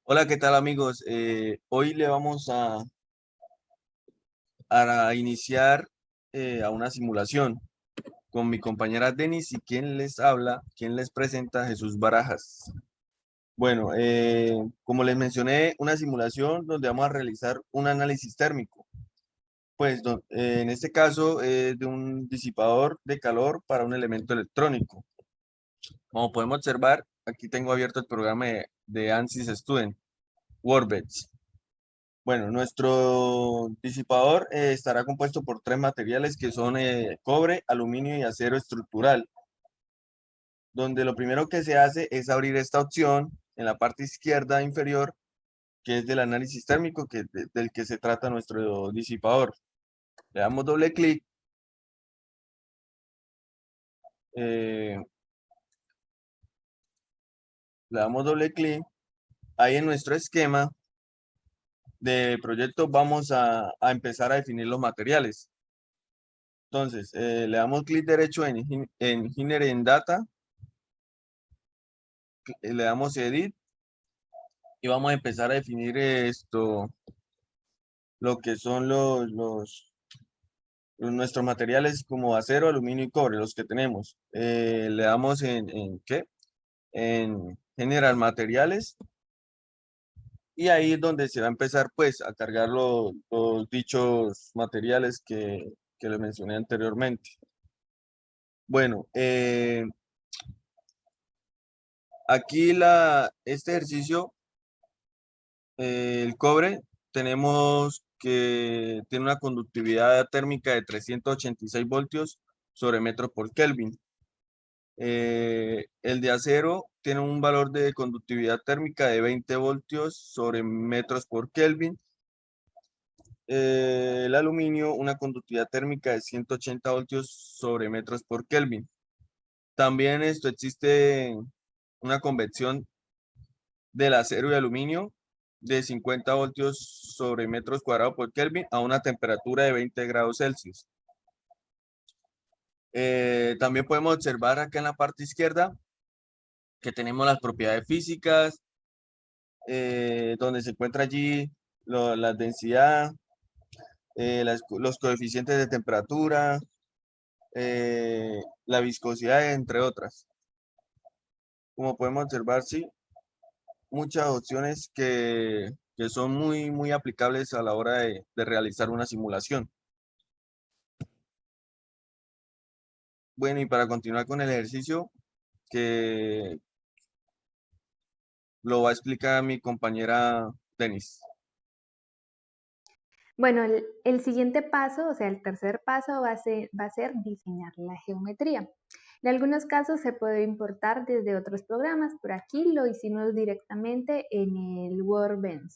Hola, ¿qué tal amigos? Hoy le vamos a iniciar a una simulación con mi compañera Denis y quien les habla, quien les presenta Jesús Barajas. Bueno, como les mencioné, una simulación donde vamos a realizar un análisis térmico. Pues en este caso de un disipador de calor para un elemento electrónico. Como podemos observar, aquí tengo abierto el programa de ANSYS Student, Workbench. Bueno, nuestro disipador estará compuesto por tres materiales que son cobre, aluminio y acero estructural, donde lo primero que se hace es abrir esta opción en la parte izquierda inferior, que es del análisis térmico del que se trata nuestro disipador. Le damos doble clic, eh, ahí en nuestro esquema de proyecto vamos a empezar a definir los materiales. Entonces, le damos clic derecho en Engineering en Data, le damos Edit y vamos a empezar a definir lo que son nuestros materiales como acero, aluminio y cobre, los que tenemos. Le damos en ¿qué? En generar materiales y ahí es donde se va a empezar pues a cargar los dichos materiales que les mencioné anteriormente. Bueno, aquí este ejercicio, el cobre, tenemos que tiene una conductividad térmica de 386 voltios sobre metro por Kelvin. El de acero tiene un valor de conductividad térmica de 20 voltios sobre metros por Kelvin. El aluminio, una conductividad térmica de 180 voltios sobre metros por Kelvin. También existe una convección del acero y aluminio de 50 voltios sobre metros cuadrados por Kelvin a una temperatura de 20 grados Celsius. También podemos observar acá en la parte izquierda que tenemos las propiedades físicas, donde se encuentra allí la densidad, los coeficientes de temperatura, la viscosidad, entre otras. Como podemos observar, sí, muchas opciones que son muy aplicables a la hora de realizar una simulación. Bueno, y para continuar con el ejercicio, que lo va a explicar mi compañera Denis. Bueno, el siguiente paso, o sea, el tercer paso va a ser diseñar la geometría. En algunos casos se puede importar desde otros programas, pero aquí lo hicimos directamente en el Workbench.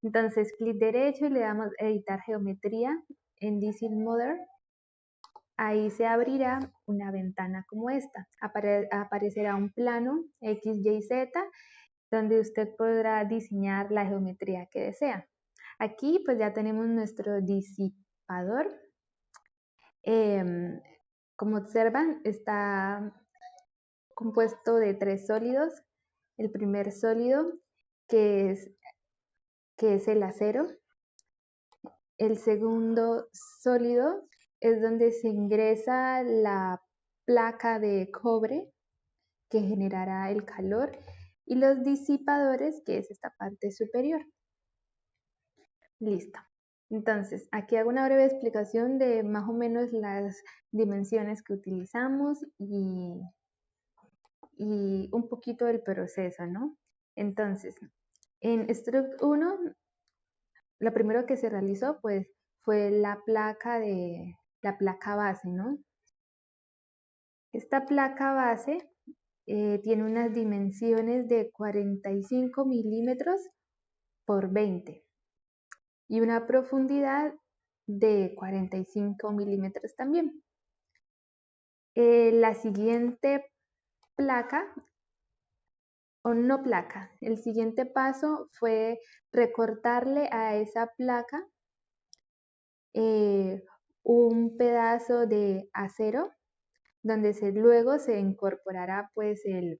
Entonces, clic derecho y le damos editar geometría en Design Model. Ahí se abrirá una ventana como esta. Aparecerá un plano X, Y, Z, donde usted podrá diseñar la geometría que desea. Aquí pues ya tenemos nuestro disipador. Como observan, está compuesto de tres sólidos. El primer sólido, que es el acero. El segundo sólido es donde se ingresa la placa de cobre que generará el calor, y los disipadores, que es esta parte superior. Listo. Entonces, aquí hago una breve explicación de más o menos las dimensiones que utilizamos y un poquito del proceso, ¿no? Entonces, en Struct 1, lo primero que se realizó, pues, fue la placa base, ¿no? Esta placa base tiene unas dimensiones de 45 milímetros por 20 y una profundidad de 45 milímetros también. La siguiente placa, o no placa, el siguiente paso fue recortarle a esa placa un pedazo de acero donde luego se incorporará pues el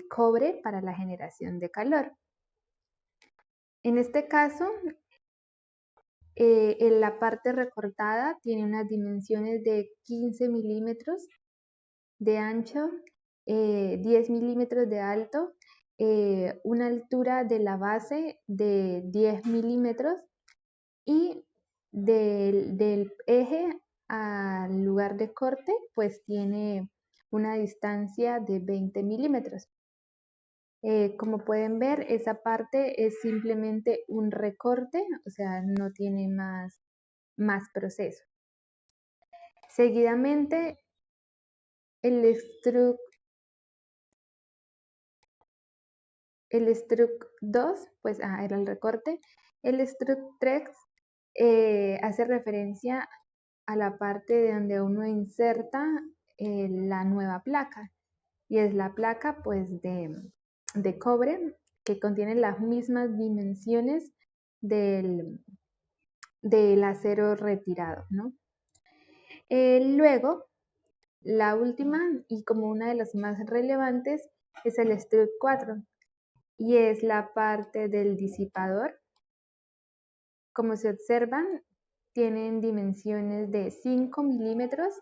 cobre para la generación de calor. En este caso, en la parte recortada tiene unas dimensiones de 15 milímetros de ancho, 10 milímetros de alto, una altura de la base de 10 milímetros y del eje al lugar de corte pues tiene una distancia de 20 milímetros. Como pueden ver, esa parte es simplemente un recorte, o sea, no tiene más proceso. Seguidamente, el Struct 2, pues era el recorte. El Struct 3 hace referencia a la parte de donde uno inserta la nueva placa. Y es la placa pues de cobre que contiene las mismas dimensiones del acero retirado, ¿no? Luego, la última y como una de las más relevantes es el Struct 4 y es la parte del disipador. Como se observan, tienen dimensiones de 5 milímetros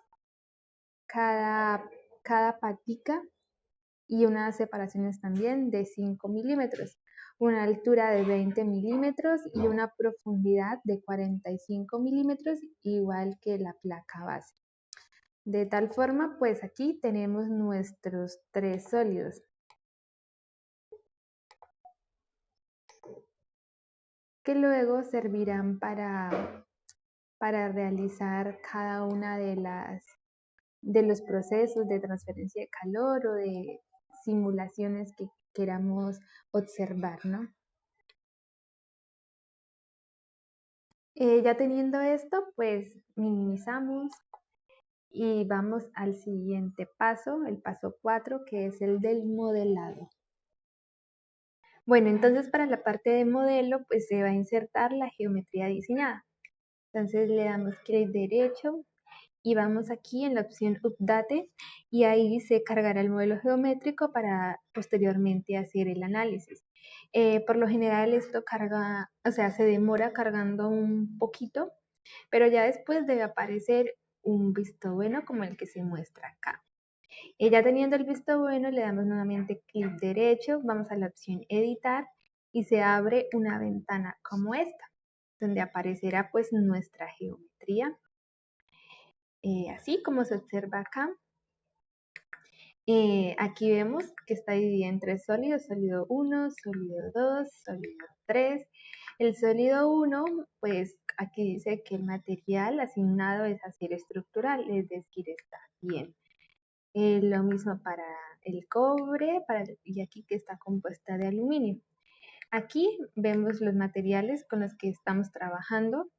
cada patica y unas separaciones también de 5 milímetros, una altura de 20 milímetros y una profundidad de 45 milímetros, igual que la placa base. De tal forma, pues aquí tenemos nuestros tres sólidos. Que luego servirán para realizar cada una de los procesos de transferencia de calor o de simulaciones que queramos observar, ¿no? Ya teniendo esto, pues minimizamos y vamos al siguiente paso, el paso 4, que es el del modelado. Bueno, entonces para la parte de modelo, pues se va a insertar la geometría diseñada. Entonces le damos clic derecho y vamos aquí en la opción Update y ahí se cargará el modelo geométrico para posteriormente hacer el análisis. Por lo general esto carga, o sea, se demora cargando un poquito, pero ya después debe aparecer un visto bueno como el que se muestra acá. Ya teniendo el visto bueno, le damos nuevamente clic derecho, vamos a la opción editar y se abre una ventana como esta, donde aparecerá pues nuestra geometría, así como se observa acá. Aquí vemos que está dividida en tres sólidos, sólido 1, sólido 2, sólido 3. El sólido 1, pues aquí dice que el material asignado es acero estructural, es decir, está bien. Lo mismo para el cobre y aquí que está compuesta de aluminio. Aquí vemos los materiales con los que estamos trabajando.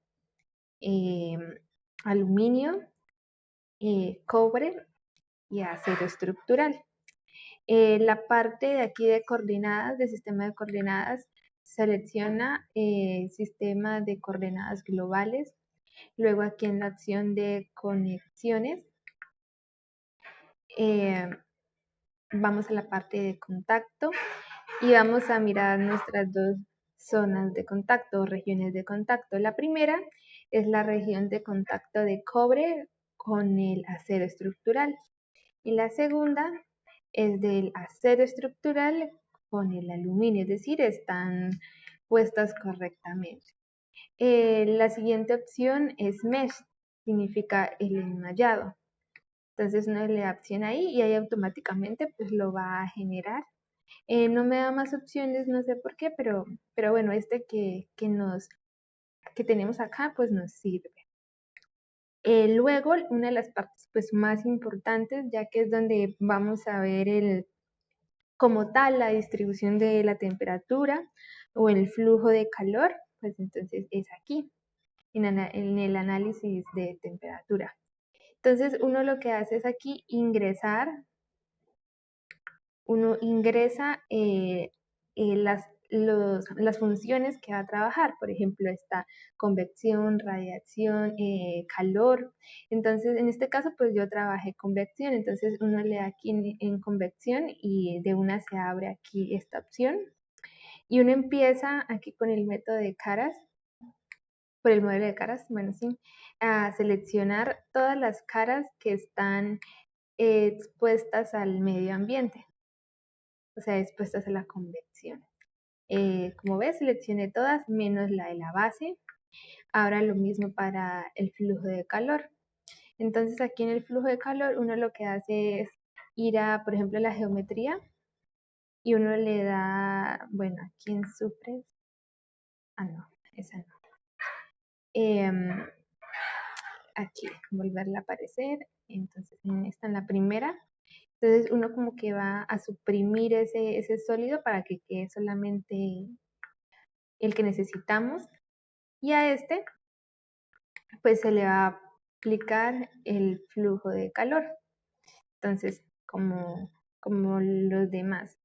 Aluminio, cobre y acero estructural. La parte de aquí de coordenadas, de sistema de coordenadas, selecciona sistema de coordenadas globales. Luego aquí en la opción de conexiones, vamos a la parte de contacto y vamos a mirar nuestras dos zonas de contacto o regiones de contacto. La primera es la región de contacto de cobre con el acero estructural y la segunda es del acero estructural con el aluminio, es decir, están puestas correctamente. La siguiente opción es mesh, significa el enmallado. Entonces uno le da opción ahí y ahí automáticamente pues lo va a generar. No me da más opciones, no sé por qué, pero bueno, este que tenemos acá pues nos sirve. Luego, una de las partes pues más importantes, ya que es donde vamos a ver como tal la distribución de la temperatura o el flujo de calor, pues entonces es aquí, en el análisis de temperatura. Entonces uno lo que hace es aquí uno ingresa las funciones que va a trabajar, por ejemplo, está convección, radiación, calor. Entonces, en este caso, pues yo trabajé convección, entonces uno le da aquí en convección y de una se abre aquí esta opción. Y uno empieza aquí con el método de caras, por el modelo de caras, bueno, sí, a seleccionar todas las caras que están expuestas al medio ambiente, o sea, expuestas a la convección. Como ves, seleccioné todas menos la de la base. Ahora lo mismo para el flujo de calor. Entonces aquí en el flujo de calor uno lo que hace es ir a, por ejemplo, la geometría y uno le da, bueno, aquí en Supres, no, esa no. Aquí, volverla a aparecer. Entonces en esta, en la primera, entonces uno como que va a suprimir ese sólido para que quede solamente el que necesitamos. Y a este, pues se le va a aplicar el flujo de calor. Entonces, como los demás,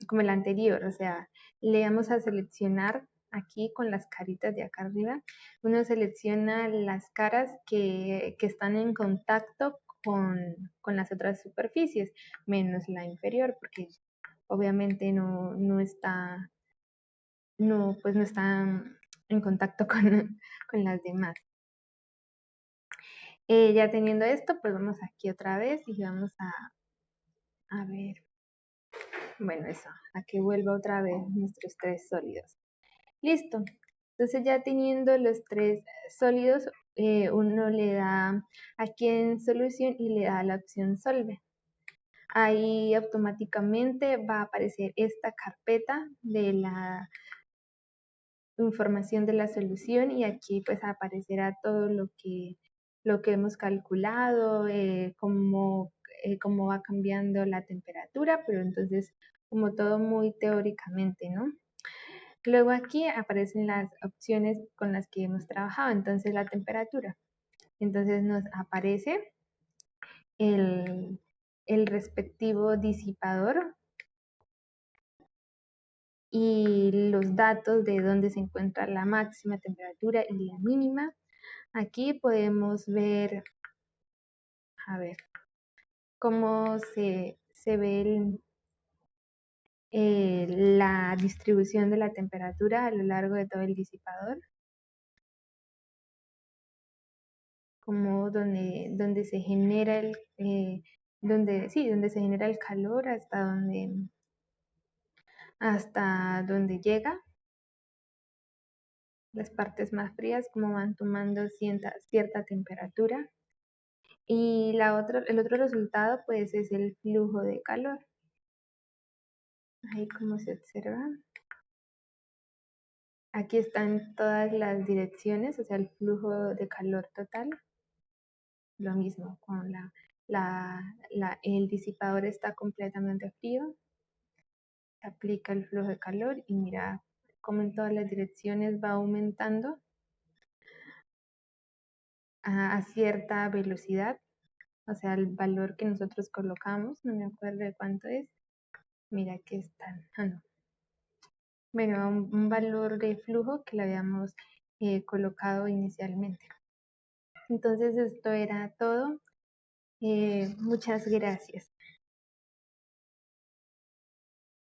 como el anterior, o sea, le vamos a seleccionar aquí con las caritas de acá arriba, uno selecciona las caras que están en contacto con las otras superficies, menos la inferior, porque obviamente no está, no, pues no está en contacto con las demás. Ya teniendo esto, pues vamos aquí otra vez y vamos a ver, bueno, eso, a que vuelva otra vez nuestros tres sólidos. Listo. Entonces ya teniendo los tres sólidos, uno le da aquí en solución y le da la opción solve. Ahí automáticamente va a aparecer esta carpeta de la información de la solución y aquí pues aparecerá todo lo que hemos calculado, cómo va cambiando la temperatura, pero entonces como todo muy teóricamente, ¿no? Luego aquí aparecen las opciones con las que hemos trabajado, entonces la temperatura. Entonces nos aparece el, el respectivo disipador y los datos de dónde se encuentra la máxima temperatura y la mínima. Aquí podemos ver, a ver, cómo se ve la distribución de la temperatura a lo largo de todo el disipador, como donde se genera donde se genera el calor hasta donde llega, las partes más frías, como van tomando cierta temperatura. Y el otro resultado pues es el flujo de calor. Ahí como se observa. Aquí están todas las direcciones, o sea, el flujo de calor total. Lo mismo, con el disipador está completamente frío. Se aplica el flujo de calor y mira cómo en todas las direcciones va aumentando a cierta velocidad. O sea, el valor que nosotros colocamos, no me acuerdo de cuánto es. Mira que están, no. Bueno, un valor de flujo que le habíamos colocado inicialmente. Entonces esto era todo. Muchas gracias.